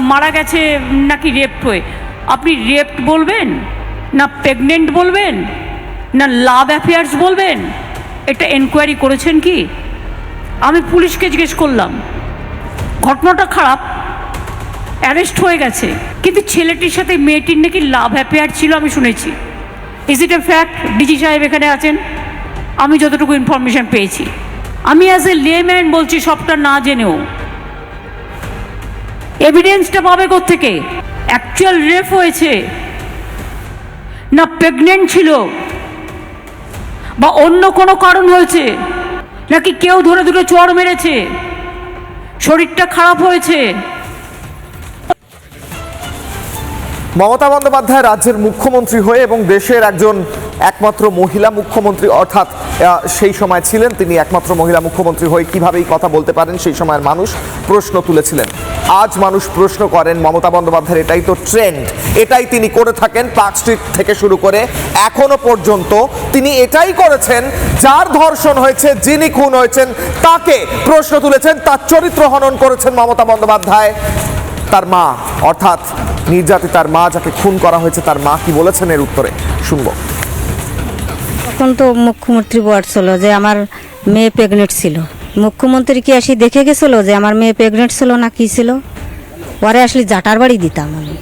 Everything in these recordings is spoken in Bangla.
মারা গেছে নাকি রেপ্ট হয়ে, আপনি রেপ্ট বলবেন না প্রেগনেন্ট বলবেন না লাভ অ্যাফেয়ার্স বলবেন? এটা এনকোয়ারি করেছেন কি? আমি পুলিশকে জিজ্ঞেস করলাম, ঘটনাটা খারাপ, অ্যারেস্ট হয়ে গেছে, কিন্তু ছেলেটির সাথে মেয়েটির নাকি লাভ অ্যাফেয়ার ছিল আমি শুনেছি। Is it a fact? DG সাহেব এখানে আছেন, আমি যতটুকু ইনফরমেশান পেয়েছি। আমি অ্যাজ এ লেম্যান বলছি সবটা না জেনেও। এভিডেন্সটা পাবে কোত্থেকে? অ্যাকচুয়াল রেপ হয়েছে না প্রেগনেন্ট ছিল বা অন্য কোনো কারণ হয়েছে, নাকি কেউ ধরে ধরে চড় মেরেছে, শরীরটা খারাপ হয়েছে? মমতা বন্দ্যোপাধ্যায় রাজ্যের মুখ্যমন্ত্রী হয়ে এবং দেশের একজন একমাত্র মহিলা মুখ্যমন্ত্রী, অর্থাৎ সেই সময় ছিলেন তিনি একমাত্র মহিলা মুখ্যমন্ত্রী হয়ে কিভাবে এই কথা বলতে পারেন, সেই সময়ের মানুষ প্রশ্ন তুলেছিলেন। আজ মানুষ প্রশ্ন করেন মমতা বন্দ্যোপাধ্যায়ের এটাই তো ট্রেন্ড, এটাই তিনি করে থাকেন পার্ক স্ট্রিট থেকে শুরু করে এখনো পর্যন্ত তিনি এটাই করেছেন। যার ধর্ষণ হয়েছে, যিনি খুন হয়েছেন তাকে প্রশ্ন তুলেছেন, তার চরিত্র হনন করেছেন মমতা বন্দ্যোপাধ্যায়। তার মা, অর্থাৎ নির্যাতিতার মা, যাকে খুন করা হয়েছে, তার মা কি বলেছেন এর উত্তরে শুনবো। তখন তো মুখ্যমন্ত্রী বলছিল যে আমার মেয়ে প্রেগনেন্ট ছিল। মুখ্যমন্ত্রী কি আসি দেখে গেছিল যে আমার মেয়ে প্রেগনেন্ট ছিল না কি ছিল? পরে আসলে জাটার বাড়ি দিতাম আমি,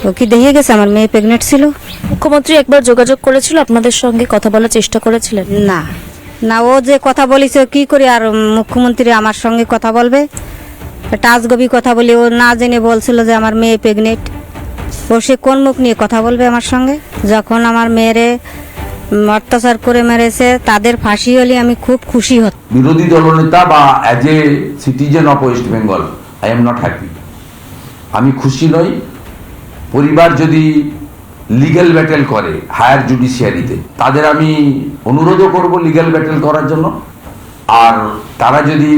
ও কি দেখে গেছে আমার মেয়ে প্রেগনেন্ট ছিল? মুখ্যমন্ত্রী একবার যোগাযোগ করেছিল, আপনাদের সঙ্গে কথা বলার চেষ্টা করেছিলেন? না না, ও যে কথা বলেছে কি করে আর মুখ্যমন্ত্রী আমার সঙ্গে কথা বলবে? একটা আজগবি কথা বলি, ও না জেনে বলছিল যে আমার মেয়ে প্রেগনেন্ট। ও সে কোন মুখ নিয়ে কথা বলবে আমার সঙ্গে? যখন আমার মেয়েরে অত্যাচার করে মেরেছে তাদের ফাঁসি হলে আমি খুব খুশি হতাম। বিরোধী দলনেতা বা as a citizen of West Bengal I am not happy. আমি খুশি নই। পরিবার যদি লিগ্যাল ব্যাটেল করে হায়ার জুডিশিয়ারিতে, তাদের আমি অনুরোধও করব লিগ্যাল ব্যাটেল করার জন্য। আর তারা যদি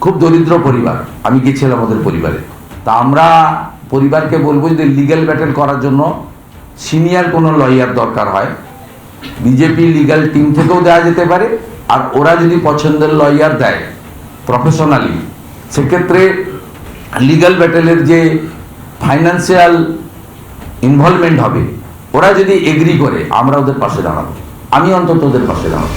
খুব দরিদ্র পরিবার, আমি গেছিলাম ওদের পরিবারে, তা আমরা পরিবারকে বলবো যে লিগ্যাল ব্যাটেল করার জন্য সিনিয়র কোনো লয়ার দরকার হয়, বিজেপি লিগ্যাল টিম থেকেও দেওয়া যেতে পারে। আর ওরা যদি পছন্দের লয়ার দেয় প্রফেশনালি, সেক্ষেত্রে লিগ্যাল ব্যাটেলের যে ফাইন্যান্সিয়াল ইনভলভমেন্ট হবে, ওরা যদি এগ্রি করে আমরা ওদের পাশে দাঁড়াবো, আমি অন্তত ওদের পাশে দাঁড়াবো।